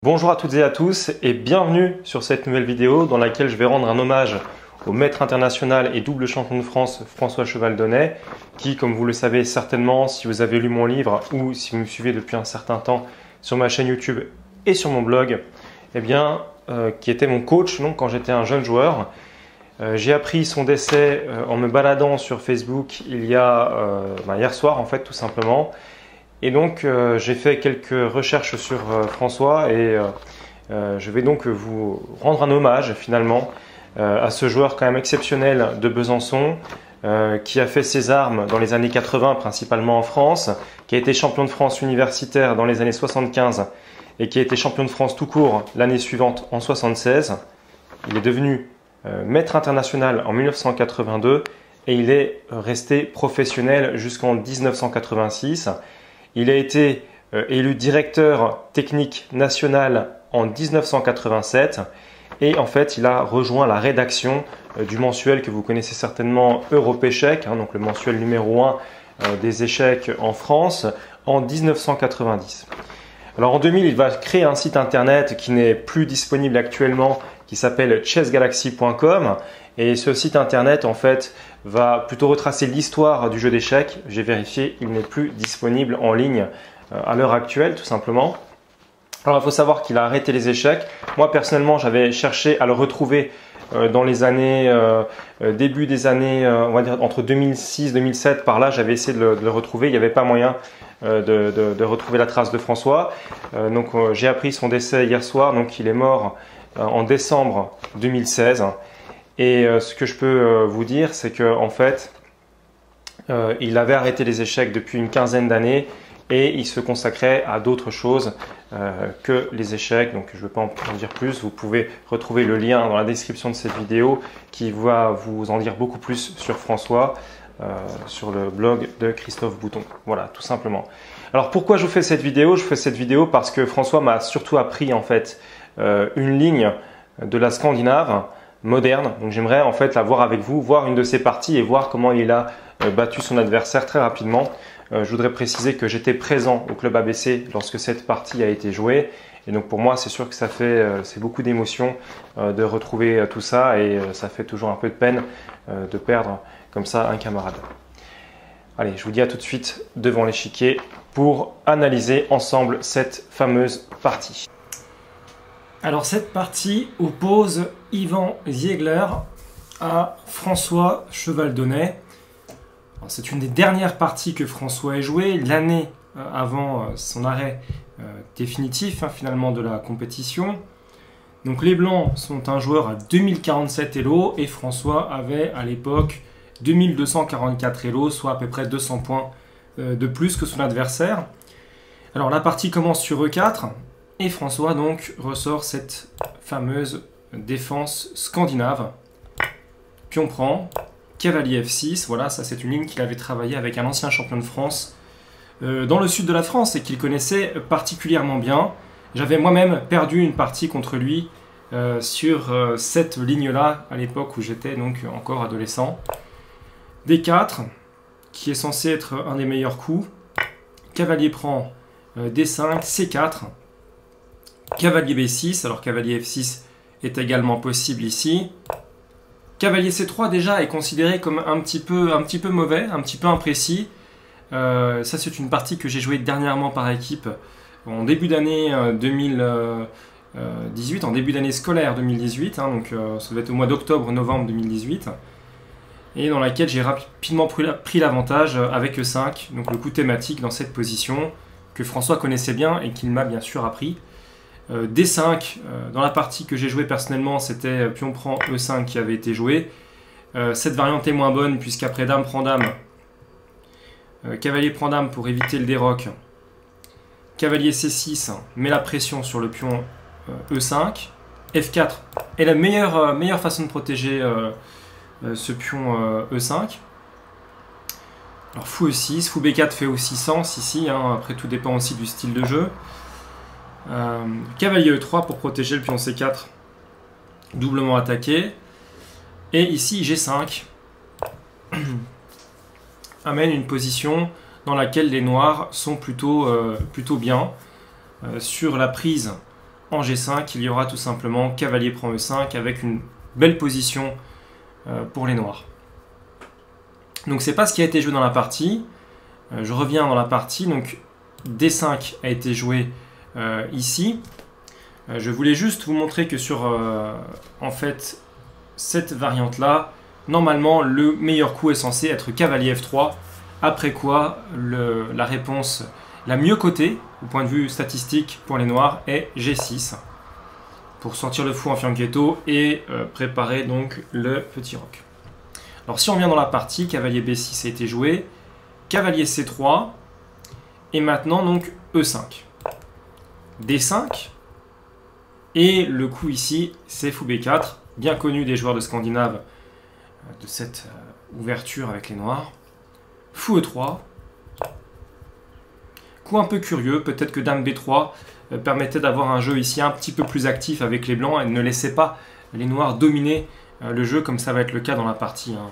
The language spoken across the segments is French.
Bonjour à toutes et à tous et bienvenue sur cette nouvelle vidéo dans laquelle je vais rendre un hommage au maître international et double champion de France François Chevaldonnet qui, comme vous le savez certainement si vous avez lu mon livre ou si vous me suivez depuis un certain temps sur ma chaîne YouTube et sur mon blog, qui était mon coach donc, quand j'étais un jeune joueur. J'ai appris son décès en me baladant sur Facebook hier soir en fait tout simplement. Et donc j'ai fait quelques recherches sur François et je vais donc vous rendre un hommage finalement à ce joueur quand même exceptionnel de Besançon qui a fait ses armes dans les années 80 principalement en France, qui a été champion de France universitaire dans les années 75 et qui a été champion de France tout court l'année suivante en 76. Il est devenu maître international en 1982 et il est resté professionnel jusqu'en 1986. Il a été élu directeur technique national en 1987 et en fait il a rejoint la rédaction du mensuel que vous connaissez certainement Européchec, donc le mensuel numéro 1 des échecs en France en 1990. Alors en 2000 il va créer un site internet qui n'est plus disponible actuellement qui s'appelle chessgalaxy.com et ce site internet en fait va plutôt retracer l'histoire du jeu d'échecs. J'ai vérifié, il n'est plus disponible en ligne à l'heure actuelle tout simplement. Alors il faut savoir qu'il a arrêté les échecs. Moi personnellement j'avais cherché à le retrouver dans les années, début des années, on va dire entre 2006 et 2007 par là, j'avais essayé de le retrouver, il n'y avait pas moyen de retrouver la trace de François. Donc j'ai appris son décès hier soir, donc il est mort en décembre 2016. Et ce que je peux vous dire, c'est qu'en fait, il avait arrêté les échecs depuis une quinzaine d'années et il se consacrait à d'autres choses que les échecs. Donc je ne vais pas en dire plus, vous pouvez retrouver le lien dans la description de cette vidéo qui va vous en dire beaucoup plus sur François sur le blog de Christophe Bouton. Voilà, tout simplement. Alors pourquoi je vous fais cette vidéo? Je fais cette vidéo parce que François m'a surtout appris en fait une ligne de la Scandinave moderne. Donc j'aimerais en fait la voir avec vous, voir une de ses parties et voir comment il a battu son adversaire très rapidement. Je voudrais préciser que j'étais présent au club ABC lorsque cette partie a été jouée et donc pour moi c'est sûr que ça fait c'est beaucoup d'émotion de retrouver tout ça et ça fait toujours un peu de peine de perdre comme ça un camarade. Allez, je vous dis à tout de suite devant l'échiquier pour analyser ensemble cette fameuse partie. Alors cette partie oppose Ivan Ziegler à François Chevaldonnet. C'est une des dernières parties que François ait jouées, l'année avant son arrêt définitif finalement de la compétition. Donc les Blancs sont un joueur à 2047 Elo et François avait à l'époque 2244 Elo, soit à peu près 200 points de plus que son adversaire. Alors la partie commence sur E4 et François donc ressort cette fameuse défense scandinave. Pion prend, cavalier F6, voilà, ça c'est une ligne qu'il avait travaillé avec un ancien champion de France dans le sud de la France et qu'il connaissait particulièrement bien. J'avais moi-même perdu une partie contre lui sur cette ligne-là à l'époque où j'étais donc encore adolescent. D4, qui est censé être un des meilleurs coups. Cavalier prend D5, C4. Cavalier B6, alors cavalier F6 est également possible ici. Cavalier C3 déjà est considéré comme un petit peu mauvais, un petit peu imprécis. Ça c'est une partie que j'ai jouée dernièrement par équipe en début d'année 2018, en début d'année scolaire 2018, donc ça doit être au mois d'octobre-novembre 2018, et dans laquelle j'ai rapidement pris l'avantage avec E5, donc le coup thématique dans cette position que François connaissait bien et qu'il m'a bien sûr appris. D5, dans la partie que j'ai jouée personnellement, c'était pion prend E5 qui avait été joué. Cette variante est moins bonne puisqu'après dame prend dame, cavalier prend dame pour éviter le déroc. Cavalier C6 met la pression sur le pion E5. F4 est la meilleure façon de protéger ce pion E5. Alors fou E6, fou B4 fait aussi sens ici, après tout dépend aussi du style de jeu. Cavalier E3 pour protéger le pion C4 doublement attaqué. Et ici G5 amène une position dans laquelle les noirs sont plutôt bien. Sur la prise en G5, il y aura tout simplement cavalier prend E5 avec une belle position pour les noirs. Donc c'est pas ce qui a été joué dans la partie. Je reviens dans la partie. Donc D5 a été joué ici. Je voulais juste vous montrer que sur en fait cette variante là, normalement le meilleur coup est censé être cavalier F3, après quoi la réponse la mieux cotée au point de vue statistique pour les noirs est G6 pour sortir le fou en fianchetto et préparer donc le petit roc. Alors si on vient dans la partie, cavalier B6 a été joué, cavalier C3 et maintenant donc E5, D5 et le coup ici c'est fou B4, bien connu des joueurs de Scandinave de cette ouverture avec les noirs, fou E3, coup un peu curieux, peut-être que dame B3 permettait d'avoir un jeu ici un petit peu plus actif avec les blancs et ne laissait pas les noirs dominer le jeu comme ça va être le cas dans la partie. Hein.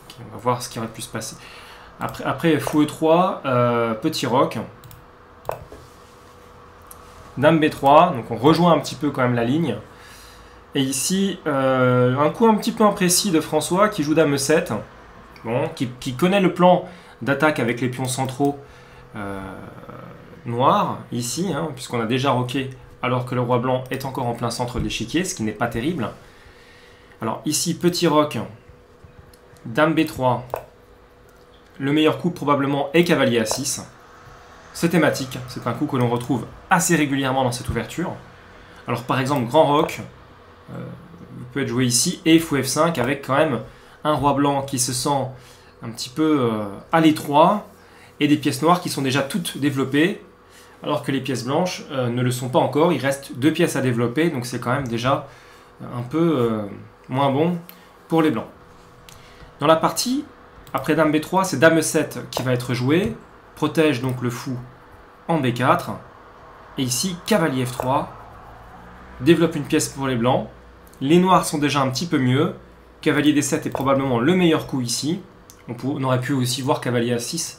Okay, on va voir ce qui aurait pu se passer. Après fou E3, petit roc, dame B3, donc on rejoint un petit peu quand même la ligne. Et ici, un coup un petit peu imprécis de François qui joue dame E7, bon, qui connaît le plan d'attaque avec les pions centraux noirs, ici, hein, puisqu'on a déjà roqué alors que le roi blanc est encore en plein centre de l'échiquier, ce qui n'est pas terrible. Alors ici, petit roc, dame B3, le meilleur coup probablement est cavalier A6. C'est thématique, c'est un coup que l'on retrouve assez régulièrement dans cette ouverture. Alors par exemple, grand roc, peut être joué ici, et fou F5 avec quand même un roi blanc qui se sent un petit peu à l'étroit, et des pièces noires qui sont déjà toutes développées, alors que les pièces blanches ne le sont pas encore. Il reste 2 pièces à développer, donc c'est quand même déjà un peu moins bon pour les blancs. Dans la partie, après dame B3, c'est dame E7 qui va être joué, protège donc le fou en B4, et ici cavalier F3, développe une pièce pour les blancs. Les noirs sont déjà un petit peu mieux, cavalier D7 est probablement le meilleur coup ici. On aurait pu aussi voir cavalier A6,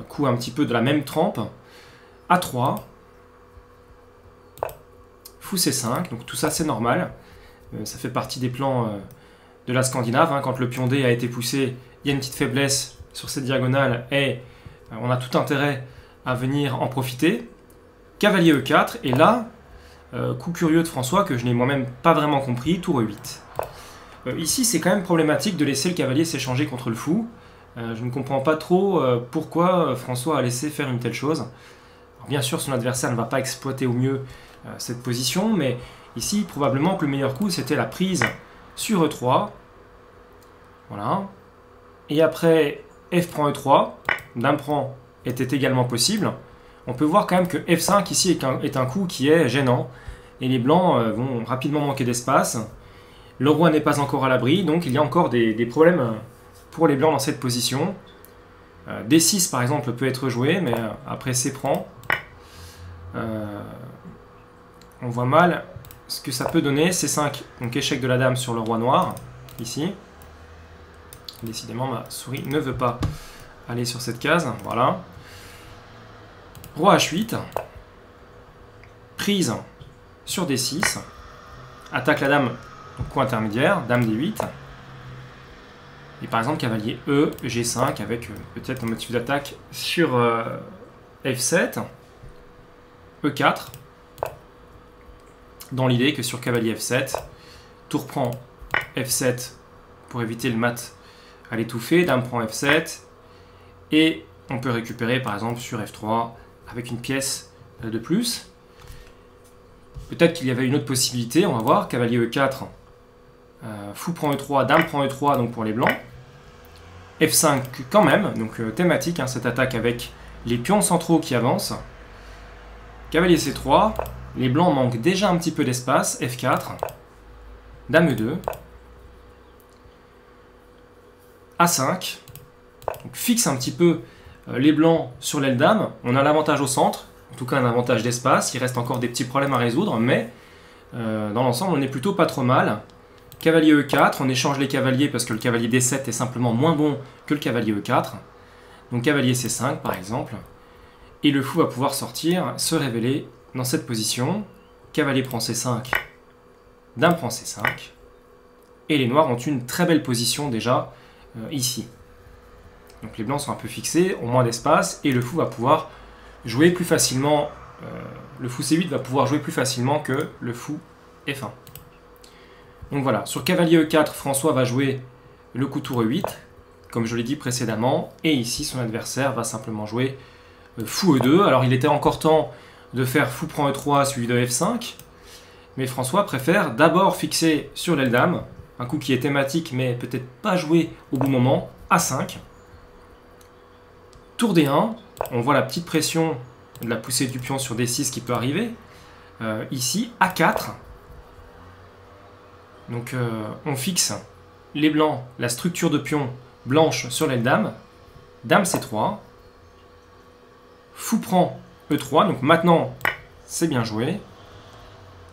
coup un petit peu de la même trempe. A3, fou C5, donc tout ça c'est normal. Ça fait partie des plans de la Scandinave. Hein. Quand le pion D a été poussé, il y a une petite faiblesse sur cette diagonale et on a tout intérêt à venir en profiter. Cavalier E4, et là, coup curieux de François que je n'ai moi-même pas vraiment compris, tour E8. Ici c'est quand même problématique de laisser le cavalier s'échanger contre le fou. Je ne comprends pas trop pourquoi François a laissé faire une telle chose. Alors, bien sûr, son adversaire ne va pas exploiter au mieux cette position, mais ici, probablement que le meilleur coup, c'était la prise sur E3. Voilà. Et après, F prend E3, dame prend était également possible. On peut voir quand même que F5 ici est un coup qui est gênant, et les blancs vont rapidement manquer d'espace. Le roi n'est pas encore à l'abri, donc il y a encore des problèmes pour les blancs dans cette position. D6 par exemple peut être joué, mais après C prend. On voit mal ce que ça peut donner. C5, donc échec de la dame sur le roi noir, ici. Décidément ma souris ne veut pas aller sur cette case, voilà. Roi H8, prise sur D6, attaque la dame au coup intermédiaire, dame D8. Et par exemple, cavalier E, G5, avec peut-être un motif d'attaque sur F7, E4, dans l'idée que sur cavalier F7, tour prend F7 pour éviter le mat à l'étouffer, dame prend F7, et on peut récupérer par exemple sur F3 avec une pièce de plus. Peut-être qu'il y avait une autre possibilité, on va voir, cavalier E4, fou prend E3, dame prend E3, donc pour les blancs. F5 quand même, donc thématique, hein, cette attaque avec les pions centraux qui avancent. Cavalier C3, les blancs manquent déjà un petit peu d'espace, F4, dame E2, A5, donc fixe un petit peu les blancs sur l'aile dame. On a l'avantage au centre, en tout cas un avantage d'espace, il reste encore des petits problèmes à résoudre, mais dans l'ensemble on est plutôt pas trop mal. Cavalier E4, on échange les cavaliers parce que le cavalier D7 est simplement moins bon que le cavalier E4. Donc cavalier C5 par exemple. Et le fou va pouvoir sortir, se révéler dans cette position. cavalier prend C5, dame prend C5. Et les noirs ont une très belle position déjà ici. Donc les blancs sont un peu fixés, ont moins d'espace, et le fou va pouvoir jouer plus facilement. Le fou C8 va pouvoir jouer plus facilement que le fou F1. Donc voilà, sur cavalier E4, François va jouer le coup tour E8, comme je l'ai dit précédemment, et ici son adversaire va simplement jouer fou E2. Alors il était encore temps de faire fou prend E3 suivi de F5, mais François préfère d'abord fixer sur l'aile dame, un coup qui est thématique mais peut-être pas joué au bon moment, A5. Tour D1, on voit la petite pression de la poussée du pion sur D6 qui peut arriver. Ici, A4. Donc on fixe les blancs, la structure de pion blanche sur l'aile dame. Dame C3. Fou prend E3, donc maintenant c'est bien joué.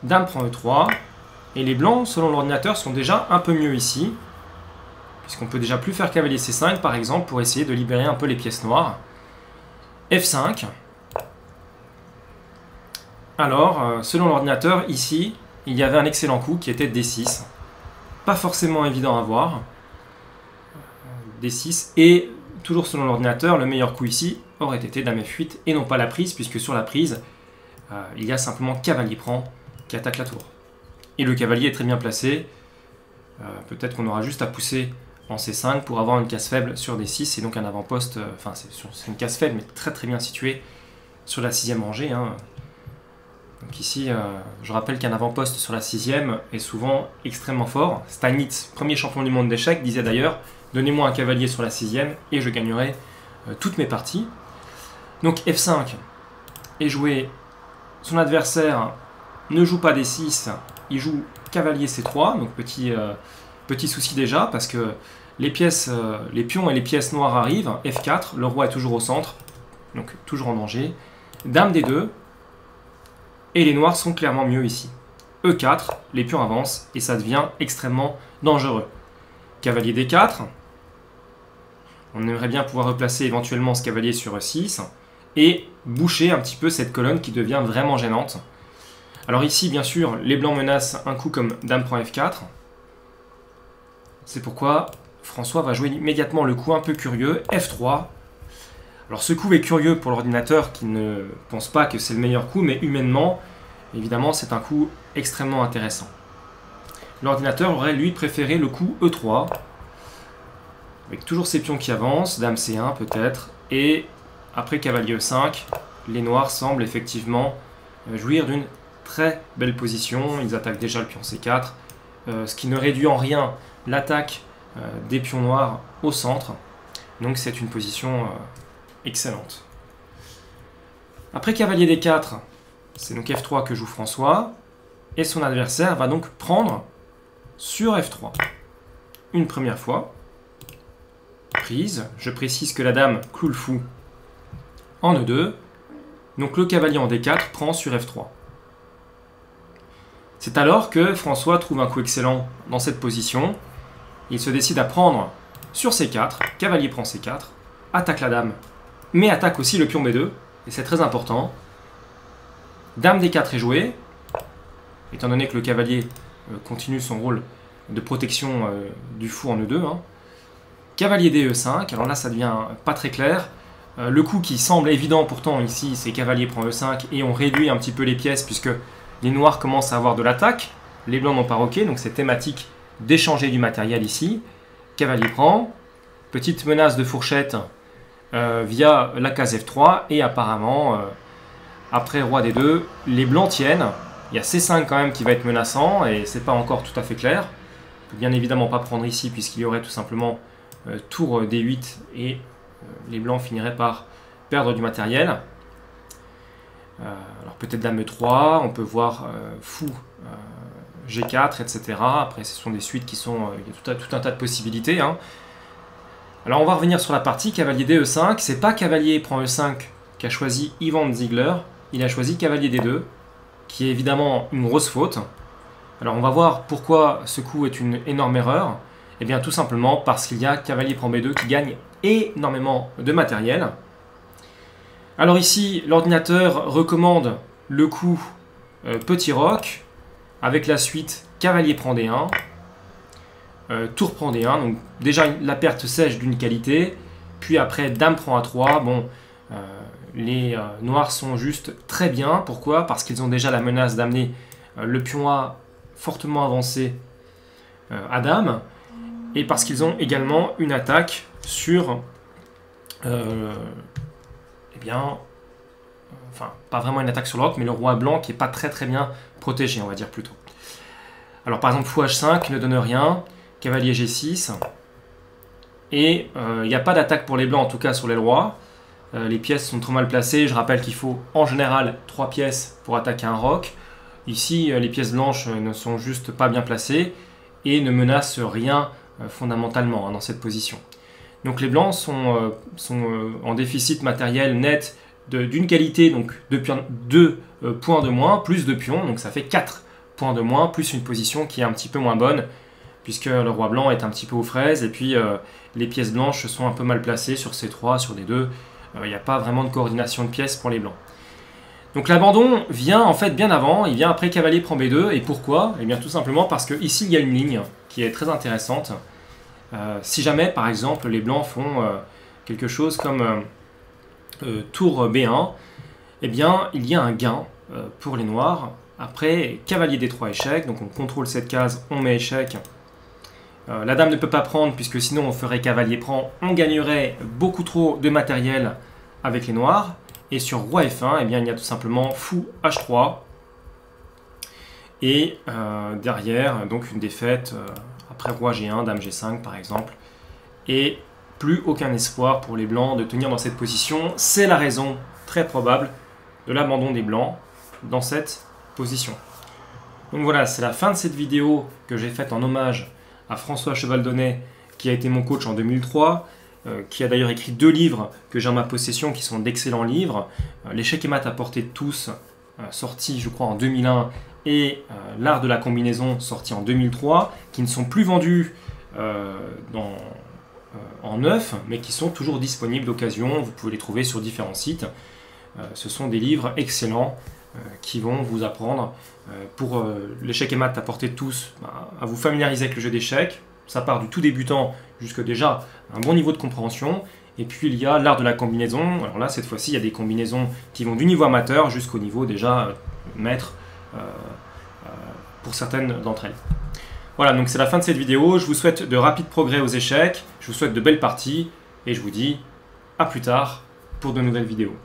Dame prend E3. Et les blancs, selon l'ordinateur, sont déjà un peu mieux ici, puisqu'on peut déjà plus faire cavalier C5 par exemple pour essayer de libérer un peu les pièces noires. F5. Alors, selon l'ordinateur, ici, il y avait un excellent coup qui était D6. Pas forcément évident à voir. D6. Et, toujours selon l'ordinateur, le meilleur coup ici aurait été Dame F8 et non pas la prise, puisque sur la prise, il y a simplement cavalier prend qui attaque la tour. Et le cavalier est très bien placé. Peut-être qu'on aura juste à pousser en C5 pour avoir une case faible sur D6 et donc un avant-poste, enfin c'est une case faible mais très très bien située sur la 6e rangée. Donc ici, je rappelle qu'un avant-poste sur la 6e est souvent extrêmement fort. Steinitz, premier champion du monde d'échecs, disait d'ailleurs « Donnez-moi un cavalier sur la 6e et je gagnerai toutes mes parties ». Donc F5 est joué, son adversaire ne joue pas D6, il joue cavalier C3, donc petit souci déjà, parce que les pions et les pièces noires arrivent. F4, le roi est toujours au centre, donc toujours en danger. Dame D2, et les noirs sont clairement mieux ici. E4, les pions avancent, et ça devient extrêmement dangereux. Cavalier D4, on aimerait bien pouvoir replacer éventuellement ce cavalier sur E6, et boucher un petit peu cette colonne qui devient vraiment gênante. Alors ici, bien sûr, les blancs menacent un coup comme Dame prend F4. C'est pourquoi François va jouer immédiatement le coup un peu curieux, F3. Alors ce coup est curieux pour l'ordinateur qui ne pense pas que c'est le meilleur coup, mais humainement, évidemment, c'est un coup extrêmement intéressant. L'ordinateur aurait, lui, préféré le coup E3, avec toujours ces pions qui avancent, Dame C1 peut-être, et après cavalier E5, les noirs semblent effectivement jouir d'une très belle position. Ils attaquent déjà le pion C4, ce qui ne réduit en rien l'attaque des pions noirs au centre. Donc c'est une position excellente. Après cavalier D4, c'est donc F3 que joue François, et son adversaire va donc prendre sur F3. Une première fois, prise, je précise que la dame cloue le fou en E2, donc le cavalier en D4 prend sur F3. C'est alors que François trouve un coup excellent dans cette position. Il se décide à prendre sur C4, cavalier prend C4, attaque la dame, mais attaque aussi le pion B2, et c'est très important. Dame D4 est jouée, étant donné que le cavalier continue son rôle de protection du fou en E2. Cavalier DE5, alors là ça devient pas très clair. Le coup qui semble évident pourtant ici, c'est cavalier prend E5, et on réduit un petit peu les pièces puisque les noirs commencent à avoir de l'attaque, les blancs n'ont pas roqué, donc c'est thématique d'échanger du matériel ici. Cavalier prend, petite menace de fourchette via la case F3, et apparemment, après roi D2, les blancs tiennent. Il y a C5 quand même qui va être menaçant, et c'est pas encore tout à fait clair. On peut bien évidemment pas prendre ici, puisqu'il y aurait tout simplement tour D8, et les blancs finiraient par perdre du matériel. Alors peut-être dame E3, on peut voir fou G4, etc. Après ce sont des suites qui sont... il y a tout un tas de possibilités. Alors on va revenir sur la partie cavalier DE5. C'est pas cavalier prend E5 qu'a choisi Ivan Ziegler, il a choisi cavalier D2, qui est évidemment une grosse faute. Alors on va voir pourquoi ce coup est une énorme erreur. Et bien tout simplement parce qu'il y a cavalier prend B2 qui gagne énormément de matériel. Alors ici, l'ordinateur recommande le coup petit roc, avec la suite cavalier prend D1, tour prend D1, donc déjà la perte sèche d'une qualité, puis après dame prend A3, bon, les noirs sont juste très bien, pourquoi? Parce qu'ils ont déjà la menace d'amener le pion A fortement avancé à dame, et parce qu'ils ont également une attaque sur, eh bien, enfin, pas vraiment une attaque sur le roc, mais le roi blanc qui n'est pas très bien protégé, on va dire plutôt. Alors par exemple, fou H5 ne donne rien, cavalier G6, et il n'y a pas d'attaque pour les blancs, en tout cas sur les rois. Les pièces sont trop mal placées, je rappelle qu'il faut en général 3 pièces pour attaquer un roc. Ici, les pièces blanches ne sont juste pas bien placées, et ne menacent rien fondamentalement dans cette position. Donc les blancs sont en déficit matériel net d'une qualité, donc 2 points de moins, plus 2 pions, donc ça fait 4 points de moins, plus une position qui est un petit peu moins bonne, puisque le roi blanc est un petit peu aux fraises, et puis les pièces blanches sont un peu mal placées sur C3, sur D2, il n'y a pas vraiment de coordination de pièces pour les blancs. Donc l'abandon vient en fait bien avant, il vient après cavalier prend B2, et pourquoi? Eh bien tout simplement parce que ici il y a une ligne qui est très intéressante. Si jamais par exemple les blancs font quelque chose comme tour B1, eh bien il y a un gain pour les noirs. Après cavalier D3 échec, donc on contrôle cette case, on met échec. La dame ne peut pas prendre puisque sinon on ferait cavalier prend, on gagnerait beaucoup trop de matériel avec les noirs. Et sur roi F1, eh bien, il y a tout simplement fou H3. Et derrière, donc une défaite après roi G1, dame G5 par exemple. Et plus aucun espoir pour les blancs de tenir dans cette position. C'est la raison très probable de l'abandon des blancs dans cette position. Donc voilà, c'est la fin de cette vidéo que j'ai faite en hommage à François Chevaldonnet, qui a été mon coach en 2003. Qui a d'ailleurs écrit 2 livres que j'ai en ma possession, qui sont d'excellents livres. L'échec et mat à portée de tous, sorti je crois en 2001, et l'art de la combinaison, sorti en 2003, qui ne sont plus vendus en neuf, mais qui sont toujours disponibles d'occasion. Vous pouvez les trouver sur différents sites. Ce sont des livres excellents qui vont vous apprendre pour l'échec et mat à portée de tous, à vous familiariser avec le jeu d'échecs. Ça part du tout débutant jusque déjà un bon niveau de compréhension. Et puis il y a l'art de la combinaison. Alors là, cette fois-ci, il y a des combinaisons qui vont du niveau amateur jusqu'au niveau déjà maître pour certaines d'entre elles. Voilà, donc c'est la fin de cette vidéo. Je vous souhaite de rapides progrès aux échecs. Je vous souhaite de belles parties. Et je vous dis à plus tard pour de nouvelles vidéos.